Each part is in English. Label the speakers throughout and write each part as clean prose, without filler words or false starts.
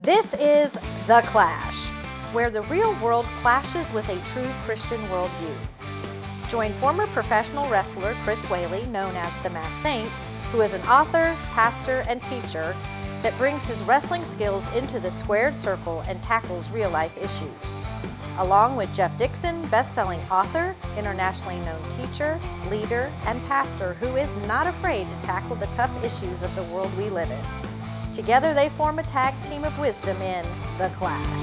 Speaker 1: This is The Clash, where the real world clashes with a true Christian worldview. Join former professional wrestler Chris Whaley, known as the Masked Saint, who is an author, pastor, and teacher that brings his wrestling skills into the squared circle and tackles real-life issues. Along with Jeff Dixon, best-selling author, internationally known teacher, leader, and pastor who is not afraid to tackle the tough issues of the world we live in. Together they form a tag team of wisdom in The Clash.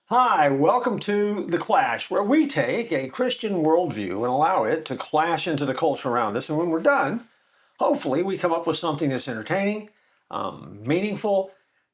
Speaker 2: Hi, welcome to The Clash, where we take a Christian worldview and allow it to clash into the culture around us. And when we're done, hopefully we come up with something that's entertaining, meaningful,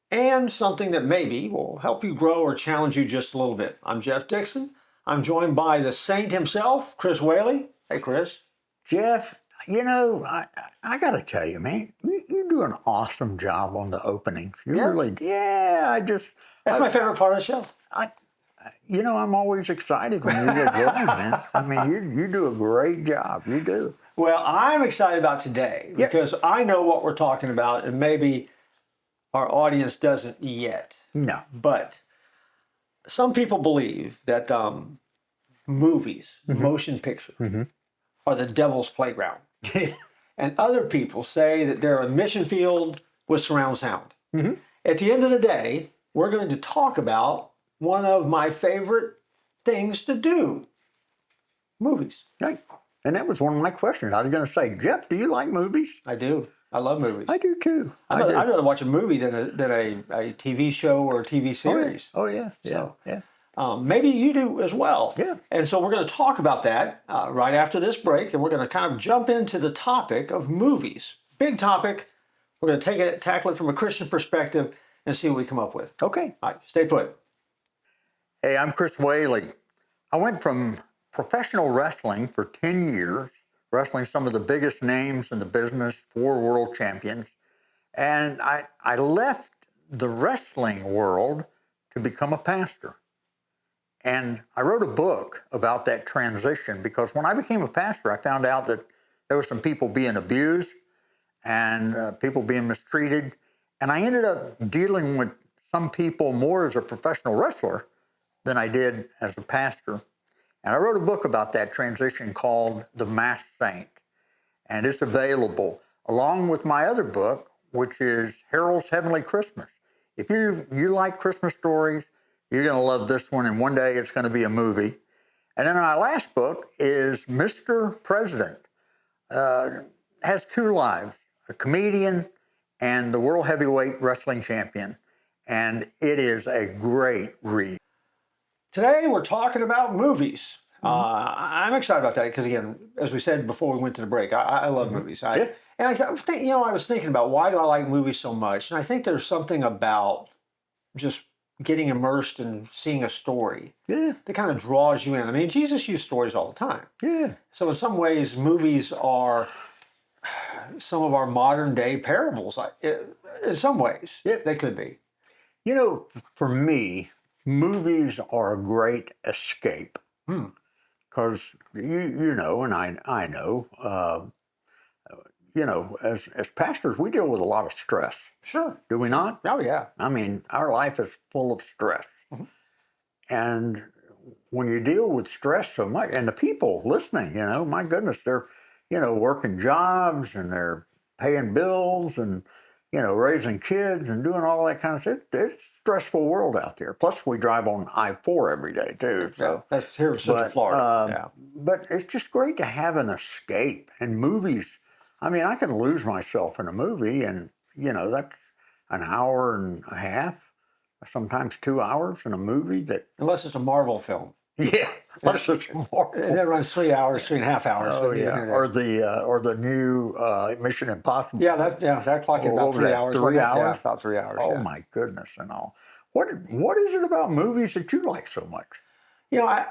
Speaker 2: and something that maybe will help you grow or challenge you just a little bit. I'm Jeff Dixon. I'm joined by the saint himself, Chris Whaley. Hey, Chris.
Speaker 3: Jeff, I got to tell you, man, you do an awesome job on the openings. You
Speaker 2: Yeah?
Speaker 3: really,
Speaker 2: That's my favorite part of the show.
Speaker 3: I'm always excited when you get going, man. I mean, you do a great job. You do.
Speaker 2: Well, I'm excited about today because I know what we're talking about, and maybe our audience doesn't yet.
Speaker 3: No.
Speaker 2: But some people believe that movies, motion pictures, are the devil's playground. And other people say that they're a mission field with surround sound. At the end of the day, we're going to talk about one of my favorite things to do, movies.
Speaker 3: Right. And that was one of my questions. I was going to say, Jeff, do you like movies?
Speaker 2: I do. I love movies.
Speaker 3: I do too.
Speaker 2: I'd rather watch a movie than a TV show or a TV series.
Speaker 3: Oh, yeah.
Speaker 2: So,
Speaker 3: yeah.
Speaker 2: Maybe you do as well.
Speaker 3: Yeah.
Speaker 2: And so we're going to talk about that right after this break, and we're going to kind of jump into the topic of movies. Big topic. We're going to tackle it from a Christian perspective and see what we come up with.
Speaker 3: Okay.
Speaker 2: All right, stay put.
Speaker 3: Hey, I'm Chris Whaley. I went from professional wrestling for 10 years, wrestling some of the biggest names in the business, 4 world champions. And I left the wrestling world to become a pastor. And I wrote a book about that transition because when I became a pastor, I found out that there were some people being abused and people being mistreated. And I ended up dealing with some people more as a professional wrestler than I did as a pastor. And I wrote a book about that transition called The Masked Saint. And it's available along with my other book, which is Harold's Heavenly Christmas. If you like Christmas stories, you're going to love this one, and one day it's going to be a movie. And then my last book is Mr. President. Has 2 lives, a comedian and the world heavyweight wrestling champion. And it is a great read.
Speaker 2: Today we're talking about movies. I'm excited about that because, again, as we said before we went to the break, I love movies. And I thought, I was thinking about why do I like movies so much? And I think there's something about just getting immersed and seeing a story that kind of draws you in. I mean, Jesus used stories all the time.
Speaker 3: Yeah.
Speaker 2: So in some ways, movies are some of our modern day parables. In some ways, they could be.
Speaker 3: You know, for me, movies are a great escape. Because you know, and I know, as pastors, we deal with a lot of stress.
Speaker 2: Sure.
Speaker 3: Do we not?
Speaker 2: Oh, yeah.
Speaker 3: I mean, our life is full of stress. And when you deal with stress so much, and the people listening, my goodness, they're, working jobs and they're paying bills and, raising kids and doing all that kind of stuff. It's a stressful world out there. Plus, we drive on I-4 every day, too. So
Speaker 2: that's here in Central Florida.
Speaker 3: But it's just great to have an escape. And movies, I mean, I can lose myself in a movie and, that's an hour and a half, sometimes 2 hours in a movie that...
Speaker 2: Unless it's a Marvel film.
Speaker 3: Yeah, unless it's Marvel.
Speaker 2: And it runs 3 hours, 3.5 hours.
Speaker 3: Oh, yeah. Or the new Mission Impossible.
Speaker 2: That clock about 3 hours.
Speaker 3: 3 hours?
Speaker 2: Yeah, about 3 hours.
Speaker 3: Oh, my goodness and all. What is it about movies that you like so much?
Speaker 2: I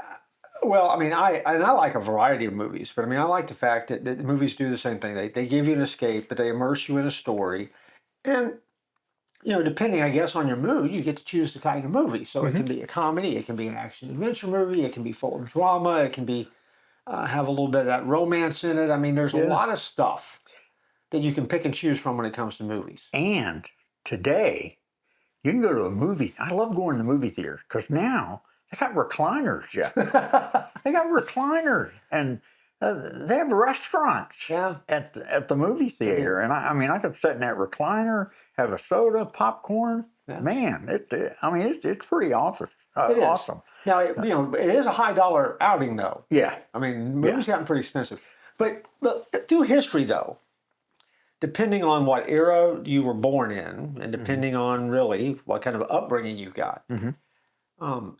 Speaker 2: like a variety of movies, but I like the fact that movies do the same thing. They give you an escape, but they immerse you in a story. And, depending, I guess, on your mood, you get to choose the kind of movie. So it can be a comedy, it can be an action-adventure movie, it can be full of drama, it can be have a little bit of that romance in it. I mean, there's a
Speaker 3: Yeah.
Speaker 2: lot of stuff that you can pick and choose from when it comes to movies.
Speaker 3: And today, you can go to a movie. I love going to the movie theater because now they got recliners, Jeff. They got recliners, and they have restaurants
Speaker 2: Yeah.
Speaker 3: at the movie theater. And I mean, I could sit in that recliner, have a soda, popcorn.
Speaker 2: Yeah.
Speaker 3: Man, it's pretty awesome.
Speaker 2: It is.
Speaker 3: Awesome.
Speaker 2: Now, it is a high dollar outing, though.
Speaker 3: Yeah.
Speaker 2: I mean, movies gotten pretty expensive. But through history, though, depending on what era you were born in, and depending on really what kind of upbringing you got,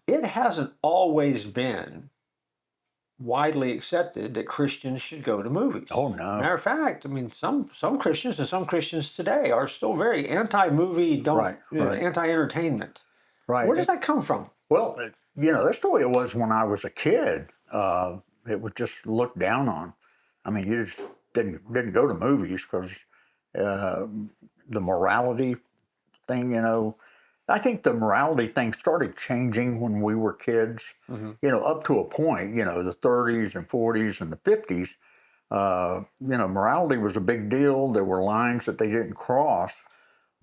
Speaker 2: it hasn't always been widely accepted that Christians should go to movies.
Speaker 3: Oh no.
Speaker 2: Matter of fact, I mean, some Christians and some Christians today are still very anti-movie,
Speaker 3: Right.
Speaker 2: anti-entertainment.
Speaker 3: Right.
Speaker 2: Where does that come from?
Speaker 3: Well, that's the way it was when I was a kid. It was just looked down on. I mean, you just didn't go to movies because the morality thing. I think the morality thing started changing when we were kids. Up to a point. The 30s and 40s and the 50s. Morality was a big deal. There were lines that they didn't cross.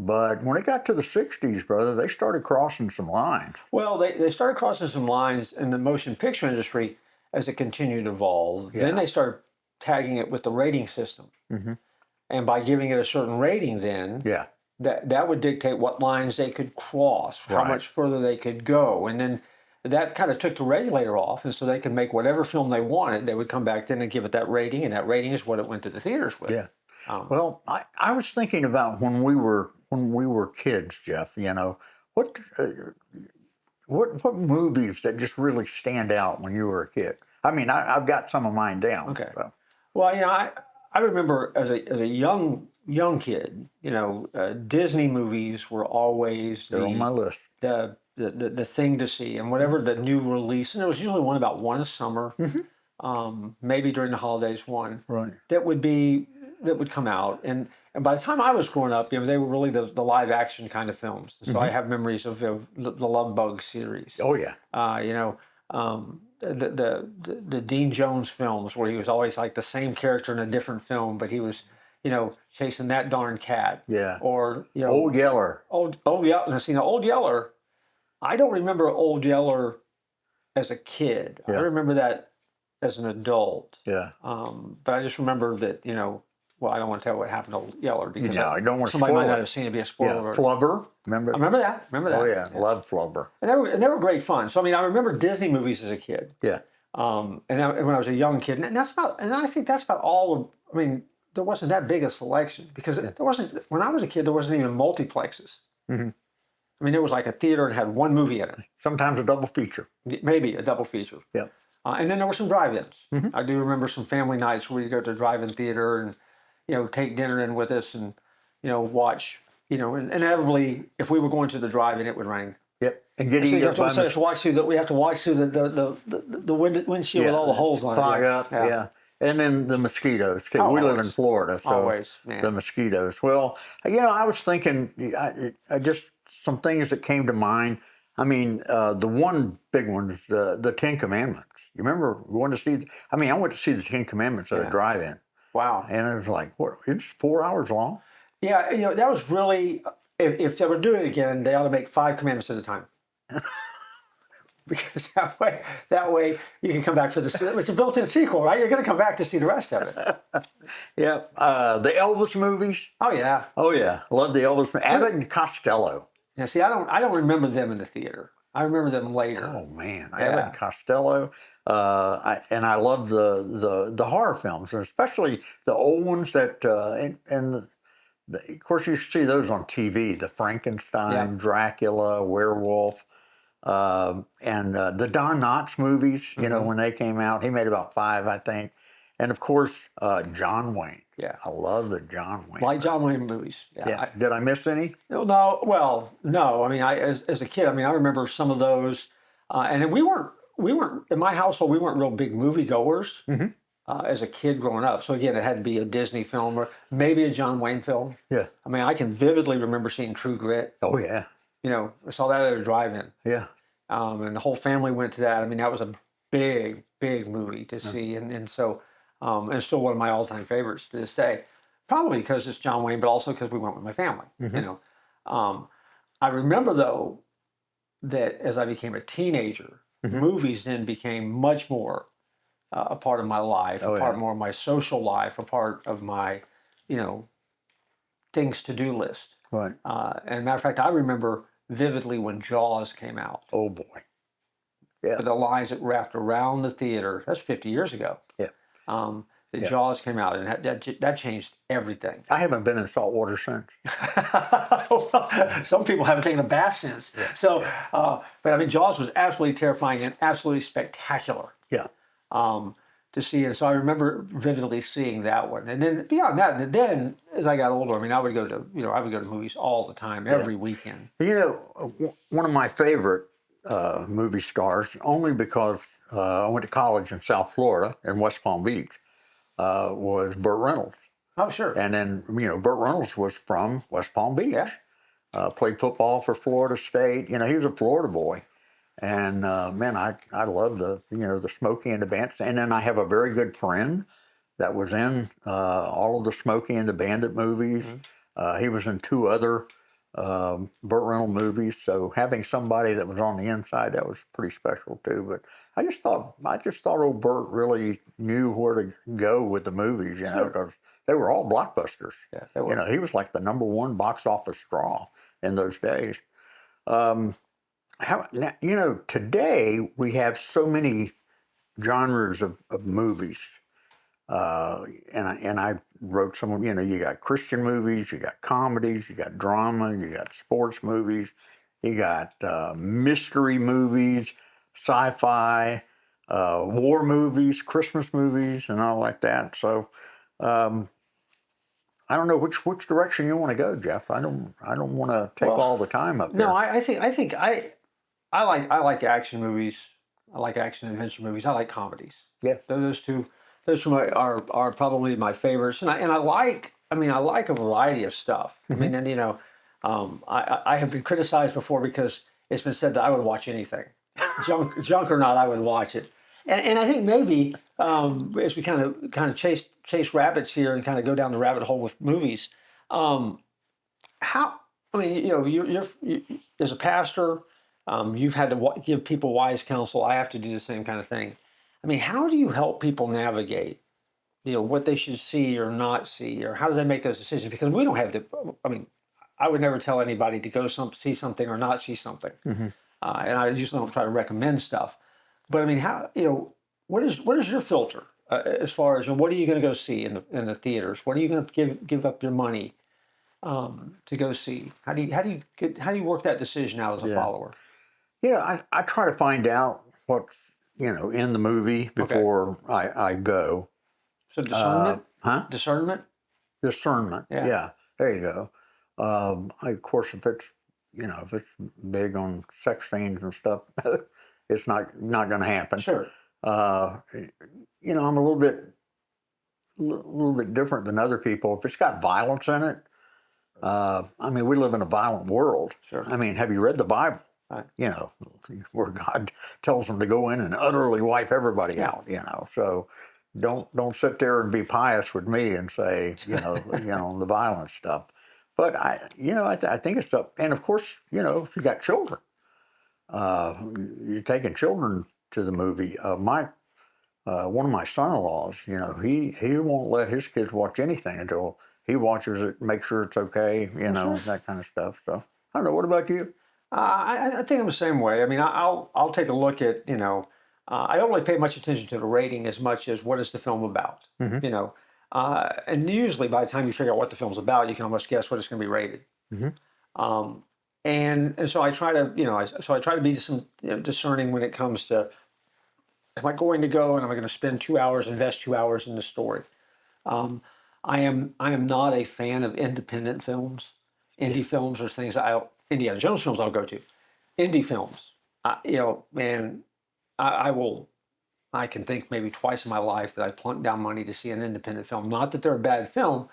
Speaker 3: But when it got to the 60s, brother, they started crossing some lines.
Speaker 2: Well, they started crossing some lines in the motion picture industry as it continued to evolve.
Speaker 3: Yeah.
Speaker 2: Then they started tagging it with the rating system. And by giving it a certain rating then,
Speaker 3: Yeah.
Speaker 2: that would dictate what lines they could cross, how
Speaker 3: Right.
Speaker 2: much further they could go. And then that kind of took the regulator off, and so they could make whatever film they wanted. They would come back then and give it that rating, and that rating is what it went to the theaters with.
Speaker 3: Yeah. Well, I was thinking about when we were kids, Jeff. What movies that just really stand out when you were a kid? I mean, I've got some of mine down.
Speaker 2: Okay.
Speaker 3: So.
Speaker 2: Well, I remember as a young kid, Disney movies were always
Speaker 3: They're on my list.
Speaker 2: the thing to see, and whatever the new release, and there was usually one about one a summer, maybe during the holidays one
Speaker 3: Right.
Speaker 2: that would come out, and by the time I was growing up, they were really the live action kind of films. So I have memories of the Love Bug series.
Speaker 3: Oh yeah.
Speaker 2: The Dean Jones films where he was always like the same character in a different film, but he was, chasing that darn cat.
Speaker 3: Yeah.
Speaker 2: Or,
Speaker 3: Old Yeller.
Speaker 2: Old Yeller. See, now, Old Yeller, I don't remember Old Yeller as a kid.
Speaker 3: Yeah.
Speaker 2: I remember that as an adult.
Speaker 3: Yeah.
Speaker 2: But I just remember that, well, I don't want to tell what happened to Old Yeller because
Speaker 3: No, I don't want to
Speaker 2: somebody might
Speaker 3: spoil
Speaker 2: not
Speaker 3: it.
Speaker 2: have seen it, be a
Speaker 3: Yeah.
Speaker 2: spoiler.
Speaker 3: Flubber. Remember?
Speaker 2: I remember that.
Speaker 3: Oh yeah. Love Flubber.
Speaker 2: And they were great fun. So I mean, I remember Disney movies as a kid.
Speaker 3: Yeah.
Speaker 2: And when I was a young kid, and I think that's about all of. I mean, there wasn't that big a selection because there wasn't. When I was a kid, there wasn't even multiplexes. I mean, there was like a theater and had one movie in it,
Speaker 3: Sometimes a double feature.
Speaker 2: maybe a double feature.
Speaker 3: Yeah.
Speaker 2: And then there were some drive-ins. I do remember some family nights where we'd go to drive-in theater and take dinner in with us and watch. And inevitably, if we were going to the drive-in, it would rain.
Speaker 3: Yep. And get
Speaker 2: So
Speaker 3: eaten
Speaker 2: you
Speaker 3: up by
Speaker 2: have to watch through we have to watch through the windshield with all the holes on it.
Speaker 3: fog up. Yeah. And then the mosquitoes too.
Speaker 2: Oh,
Speaker 3: we live in
Speaker 2: always.
Speaker 3: Florida, so
Speaker 2: Always, man.
Speaker 3: the mosquitoes. Well, I was thinking, I just some things that came to mind. I mean, the one big one is the Ten Commandments. You remember going to see? I went to see the Ten Commandments at a drive-in,
Speaker 2: Wow.
Speaker 3: and it was like, what? It's 4 hours long.
Speaker 2: Yeah, that was really. If they were doing it again, they ought to make 5 commandments at a time. Because that way you can come back for the. It's a built-in sequel, right? You're going to come back to see the rest of it.
Speaker 3: Yeah. The Elvis movies.
Speaker 2: Oh yeah.
Speaker 3: Oh yeah, love the Elvis. Abbott and Costello.
Speaker 2: Now see, I don't remember them in the theater. I remember them later.
Speaker 3: Oh man,
Speaker 2: Yeah.
Speaker 3: Abbott and Costello. I love the horror films, and especially the old ones that of course you see those on TV. The Frankenstein,
Speaker 2: Yeah.
Speaker 3: Dracula, Werewolf, and the Don Knotts movies. When they came out, he made about 5, I think. And of course, John Wayne.
Speaker 2: Yeah.
Speaker 3: I love the John Wayne.
Speaker 2: Like John Wayne movies.
Speaker 3: Yeah. Did I miss any?
Speaker 2: No. Well, no. I mean, as a kid, I remember some of those, and then we weren't in my household. We weren't real big movie goers as a kid growing up. So again, it had to be a Disney film or maybe a John Wayne film.
Speaker 3: Yeah.
Speaker 2: I mean, I can vividly remember seeing True Grit.
Speaker 3: Oh yeah.
Speaker 2: I saw that at a drive-in,
Speaker 3: Yeah.
Speaker 2: and the whole family went to that. I mean, that was a big big movie to see, and so it's still one of my all-time favorites to this day. Probably because it's John Wayne, but also because we went with my family. You know, I remember though that as I became a teenager, movies then became much more a part of my life, a part more of my social life, a part of my, you know, things to do list.
Speaker 3: Right.
Speaker 2: And matter of fact, I remember vividly when Jaws came out.
Speaker 3: Oh boy. Yeah.
Speaker 2: The lines that wrapped around the theater. That's 50 years ago.
Speaker 3: Yeah.
Speaker 2: Jaws came out, and that changed everything.
Speaker 3: I haven't been in saltwater since.
Speaker 2: Some people haven't taken a bath since. Yeah. So, but I mean, Jaws was absolutely terrifying and absolutely spectacular.
Speaker 3: Yeah.
Speaker 2: To see, and so I remember vividly seeing that one. And then beyond that, then as I got older, I mean, I would go to movies all the time, every weekend.
Speaker 3: You know, one of my favorite movie stars, only because I went to college in South Florida in West Palm Beach, was Burt Reynolds.
Speaker 2: Oh, sure.
Speaker 3: And then, you know, Burt Reynolds was from West Palm Beach.
Speaker 2: Yeah.
Speaker 3: Played football for Florida State. You know, he was a Florida boy. And man, I love the Smokey and the Bandit. And then I have a very good friend that was in all of the Smokey and the Bandit movies. He was in 2 other Burt Reynolds movies. So having somebody that was on the inside, that was pretty special too. But I just thought old Burt really knew where to go with the movies, you know, because they were all blockbusters.
Speaker 2: Yeah, they were.
Speaker 3: You know, he was like the #1 box office draw in those days. You know, today we have so many genres of movies, and I wrote some. You know, you got Christian movies, you got comedies, you got drama, you got sports movies, you got mystery movies, sci-fi, war movies, Christmas movies, and all like that. So. I don't know which direction you want to go, Jeff. I don't want to take all the time up here.
Speaker 2: No, I think I like action movies. I like action adventure movies. I like comedies.
Speaker 3: Yeah.
Speaker 2: Those two are probably my favorites. And I like a variety of stuff. I mean, and you know, I have been criticized before because it's been said that I would watch anything, junk or not, I would watch it. And I think maybe as we kind of chase rabbits here and kind of go down the rabbit hole with movies, you as a pastor, you've had to give people wise counsel. I have to do the same kind of thing. I mean, how do you help people navigate, you know, what they should see or not see, or how do they make those decisions? Because we don't have I would never tell anybody to go see something or not see something, and I usually don't try to recommend stuff. But I mean, how, you know, what is your filter as far as, you know, what are you going to go see in the theaters? What are you going to give up your money to go see? How do you work that decision out as a follower?
Speaker 3: Yeah, I try to find out what's, you know, in the movie before I go.
Speaker 2: So discernment,
Speaker 3: Discernment. Yeah. There you go. Of course, if it's big on sex scenes and stuff. It's not going to happen.
Speaker 2: Sure.
Speaker 3: You know, I'm a little bit different than other people. If it's got violence in it, I mean, we live in a violent world.
Speaker 2: Sure.
Speaker 3: I mean, have you read the Bible?
Speaker 2: Right.
Speaker 3: You know, where God tells them to go in and utterly wipe everybody out. You know, so don't sit there and be pious with me and say, the violent stuff. But I think it's up. And of course, you know, if you got children. You're taking children to the movie. One of my son-in-laws, you know, he won't let his kids watch anything until he watches it, make sure it's okay, you know, that kind of stuff. So I don't know. What about you?
Speaker 2: I think I'm the same way. I mean, I'll take a look at, you know, I don't really pay much attention to the rating as much as what is the film about, you know, and usually by the time you figure out what the film's about, you can almost guess what it's going to be rated. And so I try to be discerning when it comes to, am I going to go and am I going to spend 2 hours, invest 2 hours in the story? I am not a fan of independent films, indie films, or things. Indiana Jones films I'll go to. Indie films, I can think maybe twice in my life that I plunked down money to see an independent film. Not that they're a bad film,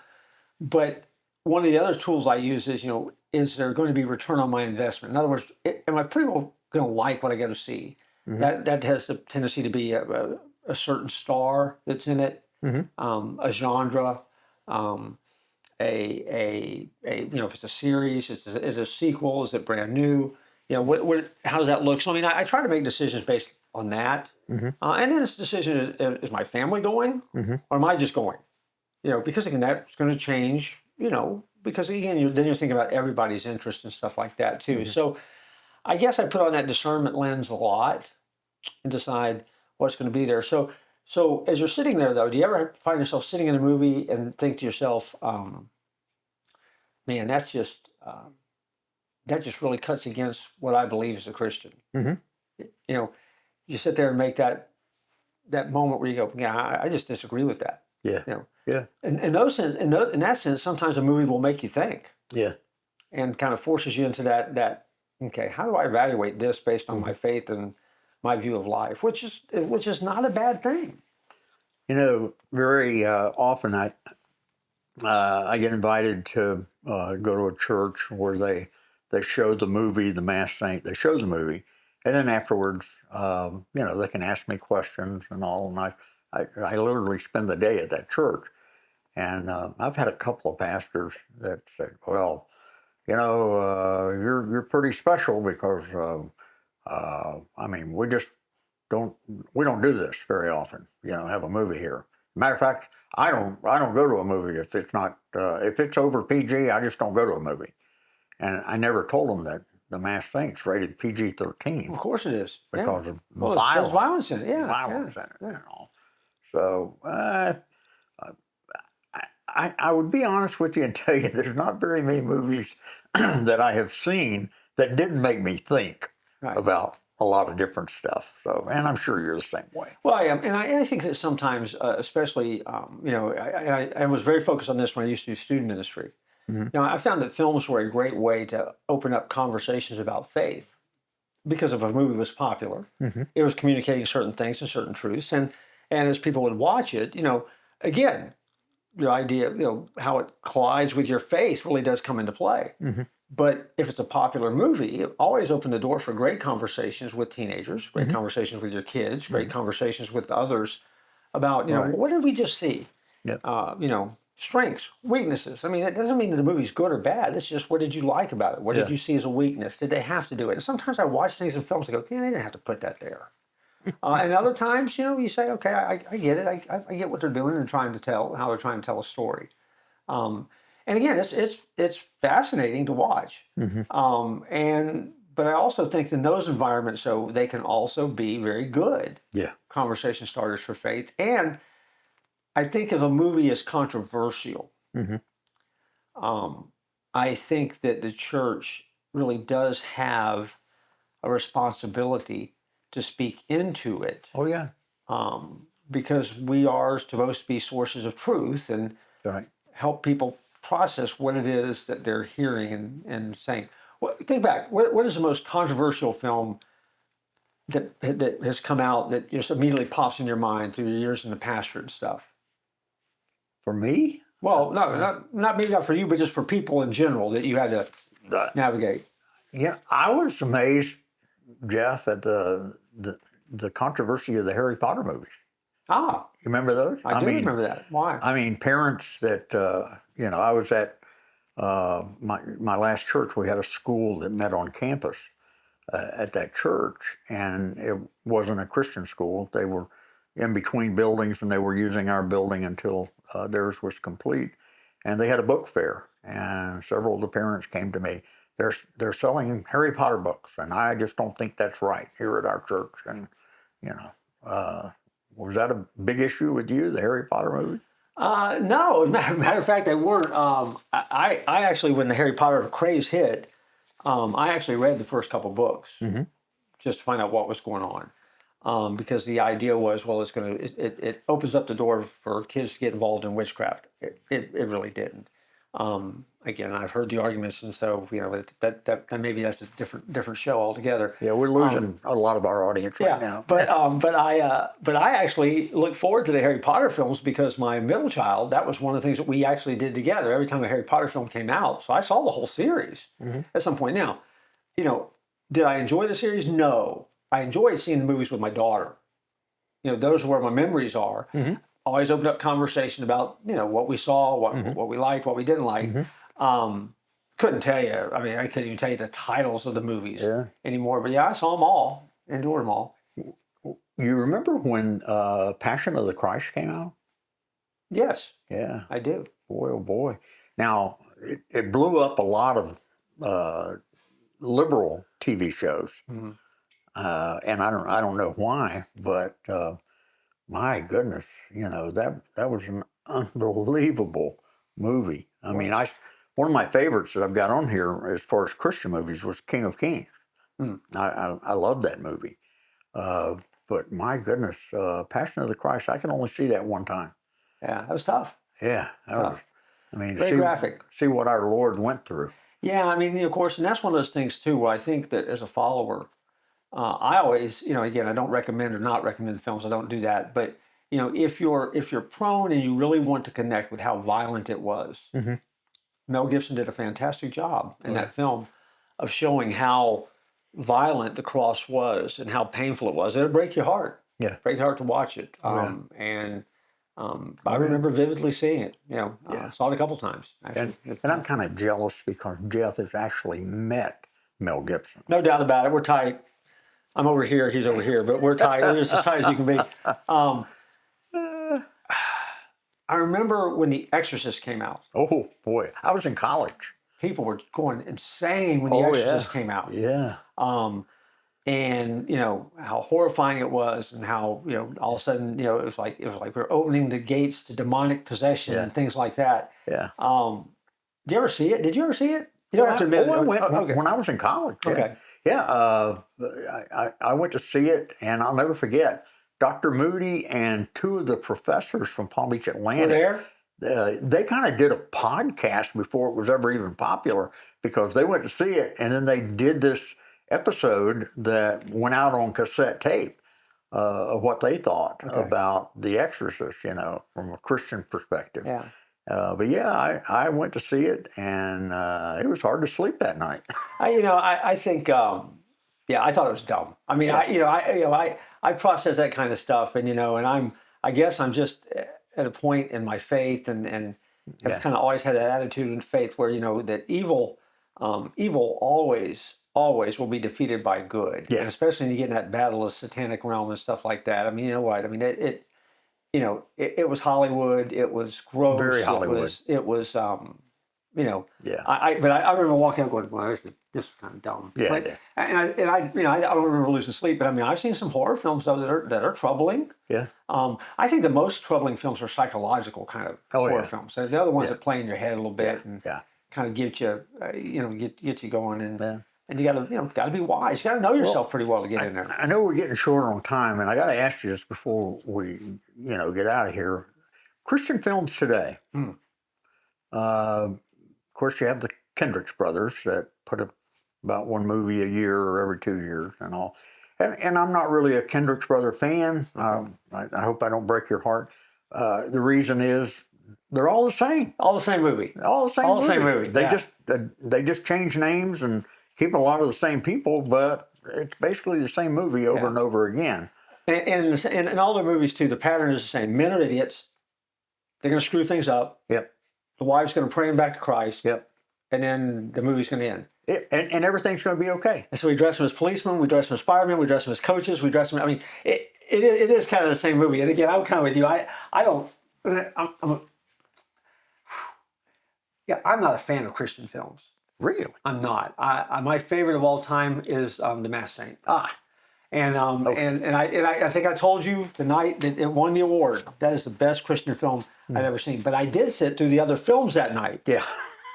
Speaker 2: but one of the other tools I use is, you know, is there going to be return on my investment? In other words, am I pretty well going to like what I go to see? That has the tendency to be a a certain star that's in it, a genre, if it's a series, is it a sequel, is it brand new? How does that look? So I mean, I try to make decisions based on that, and then it's a decision: is my family going, or am I just going? Because again, that's going to change. Because again, then you're thinking about everybody's interest and stuff like that too. So I guess I put on that discernment lens a lot and decide what's going to be there. So as you're sitting there, though, do you ever find yourself sitting in a movie and think to yourself, man, that just really cuts against what I believe as a Christian. You sit there and make that moment where you go, yeah, I just disagree with that.
Speaker 3: Yeah. Yeah.
Speaker 2: In that sense, sometimes a movie will make you think.
Speaker 3: Yeah.
Speaker 2: And kind of forces you into that. Okay, how do I evaluate this based on my faith and my view of life, which is not a bad thing.
Speaker 3: Very often I get invited to go to a church where they show the movie, The Masked Saint. They show the movie, and then afterwards, they can ask me questions and all. And I literally spend the day at that church. And I've had a couple of pastors that said, "Well, you're pretty special because we don't do this very often. Have a movie here. Matter of fact, I don't go to a movie if it's not if it's over PG. I just don't go to a movie." And I never told them that The Masked Saint's rated PG-13.
Speaker 2: Of course it is,
Speaker 3: because of
Speaker 2: there's violence in it. Yeah,
Speaker 3: violence in it and all. So I would be honest with you and tell you there's not very many movies that I have seen that didn't make me think about a lot of different stuff. So, and I'm sure you're the same way.
Speaker 2: Well, I am, and I think that sometimes, especially, I was very focused on this when I used to do student ministry. I found that films were a great way to open up conversations about faith because if a movie was popular, it was communicating certain things and certain truths, and as people would watch it, again, the idea, how it collides with your faith really does come into play. But if it's a popular movie, it always opened the door for great conversations with teenagers, great conversations with your kids, great conversations with others about, what did we just see? Strengths, weaknesses. I mean, that doesn't mean that the movie's good or bad. It's just, what did you like about it? What did you see as a weakness? Did they have to do it? And sometimes I watch things in films and go, they didn't have to put that there. And other times, you say, okay, I get it. I get what they're doing and how they're trying to tell a story. And again, it's fascinating to watch. But I also think in those environments, so they can also be very good conversation starters for faith. And I think if a movie is controversial, I think that the church really does have a responsibility to speak into it.
Speaker 3: Oh, yeah.
Speaker 2: Because we are supposed to be sources of truth and help people process what it is that they're hearing and saying. Think back. What is the most controversial film that has come out that just immediately pops in your mind through your years in the pastorate and stuff?
Speaker 3: For me?
Speaker 2: Well, no, maybe not for you, but just for people in general that you had to navigate.
Speaker 3: Yeah, I was amazed, Jeff, at the controversy of the Harry Potter movies.
Speaker 2: Ah,
Speaker 3: you remember those?
Speaker 2: I do remember that. Why?
Speaker 3: I mean, parents that I was at my last church. We had a school that met on campus at that church, and it wasn't a Christian school. They were in between buildings, and they were using our building until theirs was complete. And they had a book fair, and several of the parents came to me. They're selling Harry Potter books, and I just don't think that's right here at our church. And was that a big issue with you, the Harry Potter movie?
Speaker 2: No, matter of fact, they weren't. I actually, when the Harry Potter craze hit, I actually read the first couple books just to find out what was going on. Because the idea was, well, it opens up the door for kids to get involved in witchcraft. It really didn't. Again, I've heard the arguments, and so that maybe that's a different show altogether.
Speaker 3: Yeah, we're losing a lot of our audience right now.
Speaker 2: But I actually look forward to the Harry Potter films because my middle child, that was one of the things that we actually did together every time a Harry Potter film came out. So I saw the whole series at some point. Now, did I enjoy the series? No. I enjoyed seeing the movies with my daughter. those are where my memories are. Always opened up conversation about, what we saw, what we liked, what we didn't like. Couldn't tell you. I mean, I couldn't even tell you the titles of the movies anymore. But yeah, I saw them all, endured them all.
Speaker 3: You remember when Passion of the Christ came out?
Speaker 2: Yes,
Speaker 3: Yeah.
Speaker 2: I do.
Speaker 3: Boy, oh boy. Now, it blew up a lot of liberal TV shows. And I don't know why, but my goodness, that was an unbelievable movie. I mean, one of my favorites that I've got on here as far as Christian movies was King of Kings. I love that movie. But my goodness, Passion of the Christ, I can only see that one time.
Speaker 2: Yeah, that was tough.
Speaker 3: Yeah, that was. I mean,
Speaker 2: Very graphic.
Speaker 3: See what our Lord went through.
Speaker 2: Yeah, I mean, of course, and that's one of those things too, where I think that as a follower, I always, again, I don't recommend or not recommend films. I don't do that. But if you're prone and you really want to connect with how violent it was, Mel Gibson did a fantastic job in that film of showing how violent the cross was and how painful it was. It'll break your heart.
Speaker 3: Yeah,
Speaker 2: break your heart to watch it. I remember vividly seeing it. Saw it a couple times.
Speaker 3: And I'm kind of jealous because Jeff has actually met Mel Gibson.
Speaker 2: No doubt about it. We're tight. I'm over here. He's over here, but we're tight. We're just as tight as you can be. I remember when The Exorcist came out.
Speaker 3: Oh boy, I was in college.
Speaker 2: People were going insane when The Exorcist came out.
Speaker 3: Yeah.
Speaker 2: And how horrifying it was, and how all of a sudden it was like we're opening the gates to demonic possession and things like that.
Speaker 3: Yeah.
Speaker 2: Did you ever see it? Did you ever see it? You don't have to admit it.
Speaker 3: I went when I was in college. Yeah.
Speaker 2: Okay.
Speaker 3: Yeah. I went to see it, and I'll never forget. Dr. Moody and two of the professors from Palm Beach, Atlanta.
Speaker 2: Were there?
Speaker 3: They kind of did a podcast before it was ever even popular, because they went to see it, and then they did this episode that went out on cassette tape of what they thought about The Exorcist, from a Christian perspective.
Speaker 2: Yeah.
Speaker 3: But yeah, I went to see it, and it was hard to sleep that night.
Speaker 2: I think, I thought it was dumb. I mean, I process that kind of stuff, and I guess I'm just at a point in my faith, and have kind of always had that attitude in faith where that evil always will be defeated by good, and especially when you get in that battle of satanic realm and stuff like that. I mean, you know what? I mean, it was Hollywood. It was gross.
Speaker 3: Very Hollywood.
Speaker 2: It was
Speaker 3: Yeah.
Speaker 2: But I remember walking out going, well, this is kind of dumb.
Speaker 3: Yeah.
Speaker 2: But, I don't remember losing sleep, but I mean, I've seen some horror films though that are troubling.
Speaker 3: Yeah.
Speaker 2: I think the most troubling films are psychological kind of horror films. They're the other ones that play in your head a little bit and kind of get you, get you going. And you gotta be wise. You gotta know yourself pretty well to get in there.
Speaker 3: I know we're getting short on time, and I gotta ask you this before we, get out of here. Christian films today. Of course, you have the Kendricks brothers that put up about one movie a year or every 2 years and all. And I'm not really a Kendricks brother fan. I hope I don't break your heart. The reason is they're all the same.
Speaker 2: All the same movie.
Speaker 3: All the same
Speaker 2: all
Speaker 3: movie.
Speaker 2: The same movie.
Speaker 3: They just change names and keep a lot of the same people, but it's basically the same movie over and over again.
Speaker 2: And in all their movies too, the pattern is the same. Men are idiots. They're going to screw things up.
Speaker 3: Yep.
Speaker 2: The wife's going to pray them back to Christ.
Speaker 3: Yep.
Speaker 2: And then the movie's going to end.
Speaker 3: And everything's going to be okay.
Speaker 2: And so we dress them as policemen, we dress them as firemen, we dress them as coaches, we dress them. I mean, it is kind of the same movie. And again, I'm kind of with you. I'm not a fan of Christian films.
Speaker 3: Really?
Speaker 2: I'm not. My favorite of all time is The Masked Saint. And I think I told you the night that it won the award. That is the best Christian film I've ever seen. But I did sit through the other films that night.
Speaker 3: Yeah.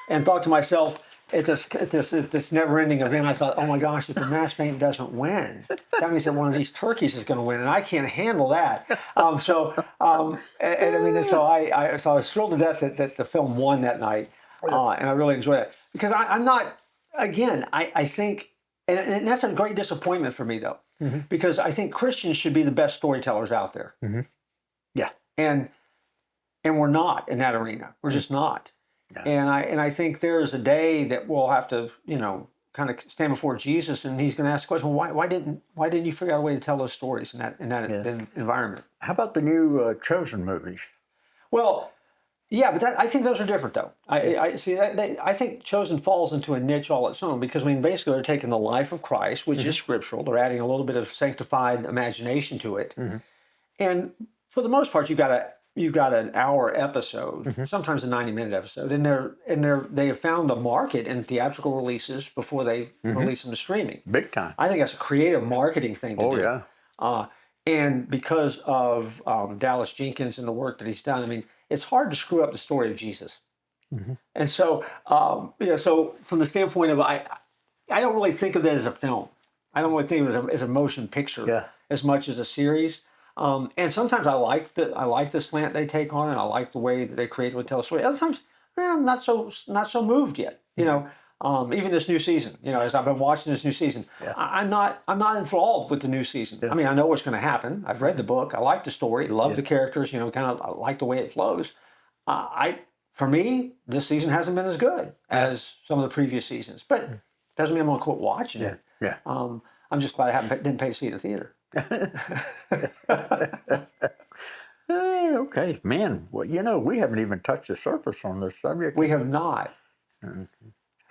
Speaker 2: And thought to myself, at this never-ending event, I thought, oh my gosh, if The Masked Saint doesn't win, that means that one of these turkeys is going to win, and I can't handle that. So I was thrilled to death that the film won that night, and I really enjoyed it because I'm not. Again, I think, and that's a great disappointment for me though, because I think Christians should be the best storytellers out there.
Speaker 3: Yeah,
Speaker 2: and we're not in that arena. We're just not. Yeah. And I think there is a day that we'll have to, kind of stand before Jesus, and he's going to ask the question, well, why didn't you figure out a way to tell those stories in that environment?
Speaker 3: How about the new Chosen movies?
Speaker 2: Well, yeah, but I think those are different, though. I see. I think Chosen falls into a niche all its own because, I mean, basically they're taking the life of Christ, which is scriptural. They're adding a little bit of sanctified imagination to it, and for the most part, you've got an hour episode, sometimes a 90-minute episode, and they have found the market in theatrical releases before they release them to streaming.
Speaker 3: Big time.
Speaker 2: I think that's a creative marketing thing to do.
Speaker 3: Oh yeah.
Speaker 2: And because of Dallas Jenkins and the work that he's done, I mean, it's hard to screw up the story of Jesus. And so, so from the standpoint of I don't really think of it as a film. I don't really think of it as a motion picture as much as a series. And sometimes I like the slant they take on it. I like the way that they create to tell a story. Other times, I'm not so moved yet. Even this new season. As I've been watching this new season, I'm not enthralled with the new season. I mean, I know what's going to happen. I've read the book. I like the story. Love the characters. Kind of I like the way it flows. For me, this season hasn't been as good as some of the previous seasons. But doesn't mean I'm going to quit watching it.
Speaker 3: Yeah.
Speaker 2: I'm just glad I didn't pay to see it in the theater.
Speaker 3: Okay, man. Well, we haven't even touched the surface on this subject.
Speaker 2: We have not.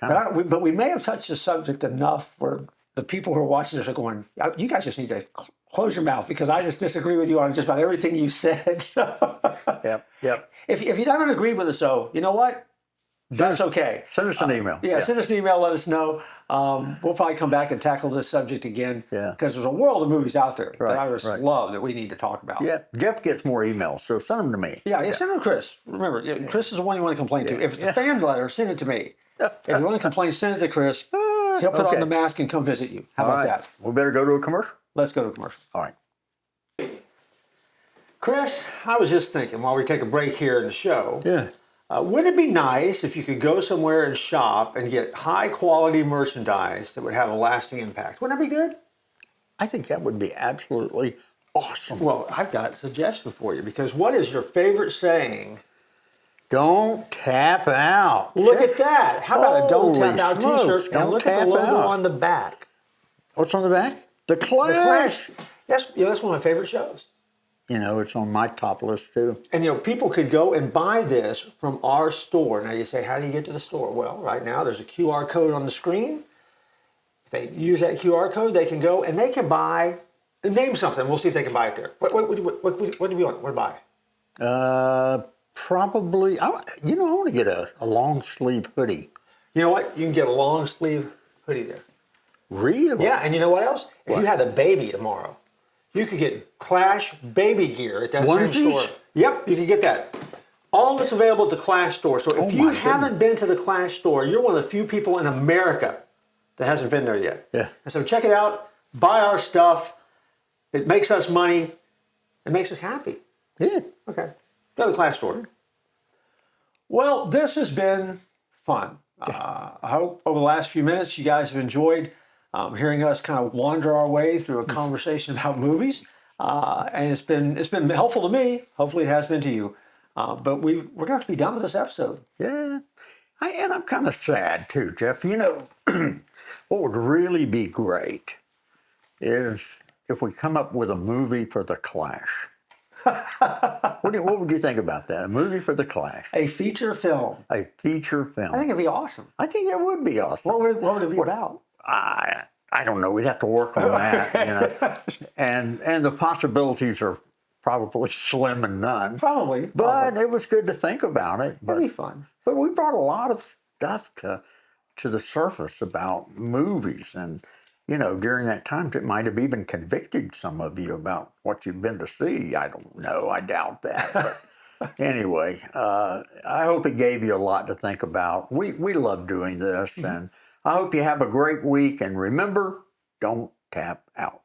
Speaker 2: But we may have touched the subject enough where the people who are watching this are going, you guys just need to close your mouth because I just disagree with you on just about everything you said.
Speaker 3: Yep.
Speaker 2: If you haven't agreed with us, though, you know what? That's okay.
Speaker 3: Send us an email.
Speaker 2: Send us an email. Let us know. We'll probably come back and tackle this subject again.
Speaker 3: Yeah.
Speaker 2: Because there's a world of movies out there that I just love that we need to talk about.
Speaker 3: Yeah. Jeff gets more emails, so send them to me.
Speaker 2: Yeah, send them to Chris. Remember, Chris is the one you want to complain to. If it's a fan letter, send it to me. If you want to complain, send it to Chris. He'll put on the mask and come visit you. How about that?
Speaker 3: We better go to a commercial?
Speaker 2: Let's go to a commercial.
Speaker 3: All right.
Speaker 2: Chris, I was just thinking while we take a break here in the show.
Speaker 3: Yeah.
Speaker 2: Wouldn't it be nice if you could go somewhere and shop and get high quality merchandise that would have a lasting impact? Wouldn't that be good?
Speaker 3: I think that would be absolutely awesome.
Speaker 2: Well, I've got a suggestion for you because what is your favorite saying?
Speaker 3: Don't tap out.
Speaker 2: Look at that. How about a Don't Tap Out
Speaker 3: smokes.
Speaker 2: t-shirt? And look at the logo on the back.
Speaker 3: What's on the back? The Clash.
Speaker 2: That's one of my favorite shows.
Speaker 3: It's on my top list too.
Speaker 2: And people could go and buy this from our store. Now you say, how do you get to the store? Well, right now there's a QR code on the screen. If they use that QR code, they can go and they can buy, name something. We'll see if they can buy it there. What do you want to buy?
Speaker 3: Probably, I want to get a long sleeve hoodie.
Speaker 2: You know what? You can get a long sleeve hoodie there.
Speaker 3: Really?
Speaker 2: Yeah, and you know what else? If you had a baby tomorrow, you could get Clash baby gear at that same store. Yep, you can get that. All this available at the Clash store. So if you haven't been to the Clash store, you're one of the few people in America that hasn't been there yet.
Speaker 3: Yeah.
Speaker 2: And so check it out. Buy our stuff. It makes us money. It makes us happy.
Speaker 3: Yeah.
Speaker 2: Okay. Go to the Clash store. Well, this has been fun. I hope over the last few minutes you guys have enjoyed hearing us kind of wander our way through a conversation about movies, and it's been helpful to me. Hopefully, it has been to you. But we're going to have to be done with this episode.
Speaker 3: Yeah, and I'm kind of sad too, Jeff. What would really be great is if we come up with a movie for the Clash. What would you think about that? A movie for the Clash?
Speaker 2: A feature film.
Speaker 3: A feature film.
Speaker 2: I think it'd be awesome.
Speaker 3: I think it would be awesome.
Speaker 2: What would it be about?
Speaker 3: I don't know. We'd have to work on that. And the possibilities are probably slim and none.
Speaker 2: Probably.
Speaker 3: But it was good to think about it.
Speaker 2: It'd be fun.
Speaker 3: But we brought a lot of stuff to the surface about movies. And, during that time, it might have even convicted some of you about what you've been to see. I don't know. I doubt that. But anyway, I hope it gave you a lot to think about. We love doing this. And I hope you have a great week. And remember, don't tap out.